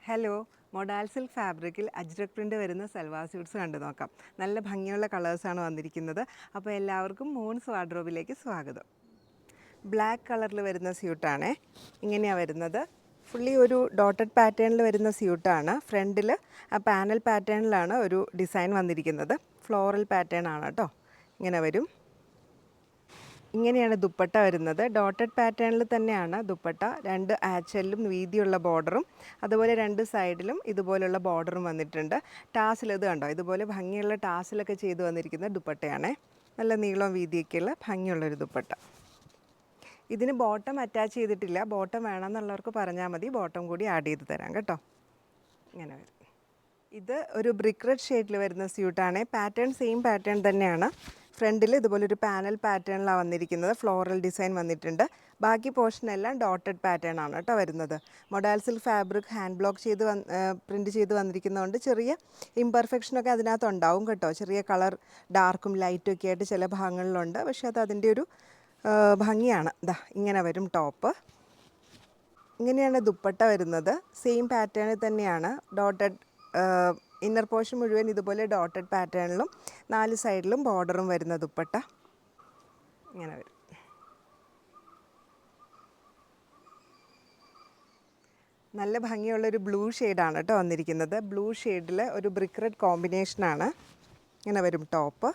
Hello, modal silk ഫാബ്രിക്കിൽ ajrak print വരുന്ന salwar suites കണ്ടു നോക്കാം. നല്ല ഭംഗിയുള്ള കളേഴ്സാണ് വന്നിരിക്കുന്നത്. അപ്പോൾ എല്ലാവർക്കും മൂൺസ് വാർഡ്രോബിലേക്ക് സ്വാഗതം. ബ്ലാക്ക് കളറിൽ വരുന്ന സ്യൂട്ടാണ്. ഇങ്ങനെയാണ് വരുന്നത്. ഫുള്ളി ഒരു ഡോട്ടഡ് പാറ്റേണിൽ വരുന്ന സ്യൂട്ടാണ്. ഫ്രണ്ടിൽ ആ പാനൽ പാറ്റേണിലാണ് ഒരു ഡിസൈൻ വന്നിരിക്കുന്നത്. ഫ്ലോറൽ പാറ്റേൺ ആണ് കേട്ടോ. ഇങ്ങനെ വരും. ഇങ്ങനെയാണ് ദുപ്പട്ട വരുന്നത്. ഡോട്ടഡ് പാറ്റേണിൽ തന്നെയാണ് ദുപ്പട്ട. രണ്ട് ആച്ചലിലും വീതിയുള്ള ബോർഡറും അതുപോലെ രണ്ട് സൈഡിലും ഇതുപോലുള്ള ബോർഡറും വന്നിട്ടുണ്ട്. ടാസിൽ ഇത് കണ്ടോ, ഇതുപോലെ ഭംഗിയുള്ള ടാസിലൊക്കെ ചെയ്ത് വന്നിരിക്കുന്ന ദുപ്പട്ടയാണ്. നല്ല നീളവും വീതിയൊക്കെയുള്ള ഭംഗിയുള്ളൊരു ദുപ്പട്ട. ഇതിന് ബോട്ടം അറ്റാച്ച് ചെയ്തിട്ടില്ല. ബോട്ടം വേണമെന്നുള്ളവർക്ക് പറഞ്ഞാൽ മതി, ബോട്ടം കൂടി ആഡ് ചെയ്ത് തരാം കേട്ടോ. ഇങ്ങനെ വരും. ഇത് ഒരു ബ്രിക്ക് റെഡ് ഷെയ്ഡിൽ വരുന്ന സ്യൂട്ടാണ്. പാറ്റേൺ സെയിം പാറ്റേൺ തന്നെയാണ്. ഫ്രണ്ടിൽ ഇതുപോലൊരു പാനൽ പാറ്റേണിലാണ് വന്നിരിക്കുന്നത്. ഫ്ലോറൽ ഡിസൈൻ വന്നിട്ടുണ്ട്. ബാക്കി പോർഷനെല്ലാം ഡോട്ടഡ് പാറ്റേൺ ആണ് കേട്ടോ വരുന്നത്. Modal silk fabric hand block ചെയ്ത് പ്രിൻറ്റ് ചെയ്ത് വന്നിരിക്കുന്നതുകൊണ്ട് ചെറിയ ഇംപെർഫെക്ഷനൊക്കെ അതിനകത്ത് ഉണ്ടാവും കേട്ടോ. ചെറിയ കളർ ഡാർക്കും ലൈറ്റും ഒക്കെ ആയിട്ട് ചില ഭാഗങ്ങളിലുണ്ട്. പക്ഷേ അത് അതിൻ്റെ ഒരു ഭംഗിയാണ്. ഇതാ ഇങ്ങനെ വരും ടോപ്പ്. ഇങ്ങനെയാണ് ദുപ്പട്ട വരുന്നത്. സെയിം പാറ്റേണിൽ തന്നെയാണ്. ഡോട്ടഡ് ഇന്നർ പോർഷൻ മുഴുവൻ ഇതുപോലെ ഡോട്ടഡ് പാറ്റേണിലും 4 സൈഡിലും ബോർഡറും വരുന്ന ദുപ്പട്ട ഇങ്ങനെ വരും. നല്ല ഭംഗിയുള്ളൊരു ബ്ലൂ ഷെയ്ഡാണ് കേട്ടോ വന്നിരിക്കുന്നത്. ബ്ലൂ ഷെയ്ഡിൽ ഒരു ബ്രിക്ക് റെഡ് കോമ്പിനേഷനാണ്. ഇങ്ങനെ വരും ടോപ്പ്.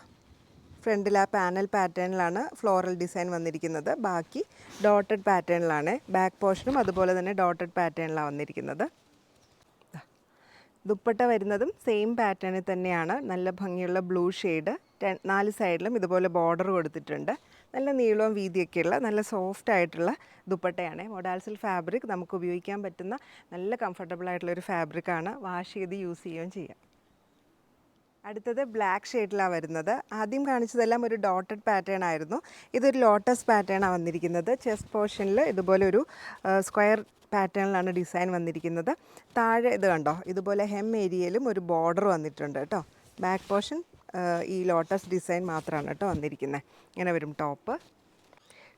ഫ്രണ്ടിൽ ആ പാനൽ പാറ്റേണിലാണ് ഫ്ലോറൽ ഡിസൈൻ വന്നിരിക്കുന്നത്. ബാക്കി ഡോട്ടഡ് പാറ്റേണിലാണ്. ബാക്ക് പോർഷനും അതുപോലെ തന്നെ ഡോട്ടഡ് പാറ്റേണിലാണ് വന്നിരിക്കുന്നത്. ദുപ്പട്ട വരുന്നതും സെയിം പാറ്റേണിൽ തന്നെയാണ്. നല്ല ഭംഗിയുള്ള ബ്ലൂ ഷെയ്ഡ്. 4 സൈഡിലും ഇതുപോലെ ബോർഡർ കൊടുത്തിട്ടുണ്ട്. നല്ല നീളവും വീതിയൊക്കെയുള്ള നല്ല സോഫ്റ്റ് ആയിട്ടുള്ള ദുപ്പട്ടയാണ്. മൊഡാൽ സിൽക്ക് ഫാബ്രിക് നമുക്ക് ഉപയോഗിക്കാൻ പറ്റുന്ന നല്ല കംഫർട്ടബിൾ ആയിട്ടുള്ളൊരു ഫാബ്രിക്കാണ്. വാഷ് ചെയ്ത് യൂസ് ചെയ്യുകയും ചെയ്യാം. അടുത്തത് ബ്ലാക്ക് ഷെയ്ഡിലാണ് വരുന്നത്. ആദ്യം കാണിച്ചതെല്ലാം ഒരു ഡോട്ടഡ് പാറ്റേൺ ആയിരുന്നു. ഇതൊരു ലോട്ടസ് പാറ്റേണാണ് വന്നിരിക്കുന്നത്. ചെസ്റ്റ് പോർഷനിൽ ഇതുപോലെ ഒരു സ്ക്വയർ പാറ്റേണിലാണ് ഡിസൈൻ വന്നിരിക്കുന്നത്. താഴെ ഇത് കണ്ടോ, ഇതുപോലെ ഹെം ഏരിയയിലും ഒരു ബോർഡർ വന്നിട്ടുണ്ട് കേട്ടോ. ബാക്ക് പോർഷൻ ഈ ലോട്ടസ് ഡിസൈൻ മാത്രമാണ് കേട്ടോ വന്നിരിക്കുന്നത്. ഇങ്ങനെ വരും ടോപ്പ്.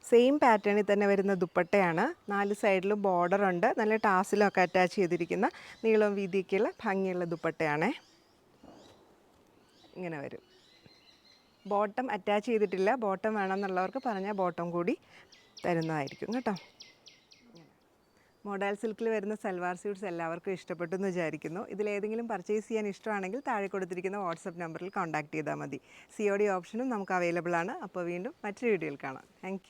സെയിം പാറ്റേണിൽ തന്നെ വരുന്ന ദുപ്പട്ടയാണ്. 4 സൈഡിലും ബോർഡർ ഉണ്ട്. നല്ല ടാസിലൊക്കെ അറ്റാച്ച് ചെയ്തിരിക്കുന്ന നീളവും വീതിയൊക്കെയുള്ള ഭംഗിയുള്ള ദുപ്പട്ടയാണ്. ഇങ്ങനെ വരും. ബോട്ടം അറ്റാച്ച് ചെയ്തിട്ടില്ല. ബോട്ടം വേണമെന്നുള്ളവർക്ക് പറഞ്ഞാൽ ബോട്ടം കൂടി തരുന്നതായിരിക്കും കേട്ടോ. മൊഡാൽ സിൽക്കിൽ വരുന്ന സൽവാർ സ്യൂട്ട്സ് എല്ലാവർക്കും ഇഷ്ടപ്പെട്ടു എന്ന് വിചാരിക്കുന്നു. ഇതിലേതെങ്കിലും പർച്ചേസ് ചെയ്യാൻ ഇഷ്ടമാണെങ്കിൽ താഴെ കൊടുത്തിരിക്കുന്ന വാട്സപ്പ് നമ്പറിൽ കോൺടാക്ട് ചെയ്താൽ മതി. COD ഓപ്ഷനും നമുക്ക് അവൈലബിൾ ആണ്. അപ്പോൾ വീണ്ടും മറ്റൊരു വീഡിയോയിൽ കാണാം. താങ്ക്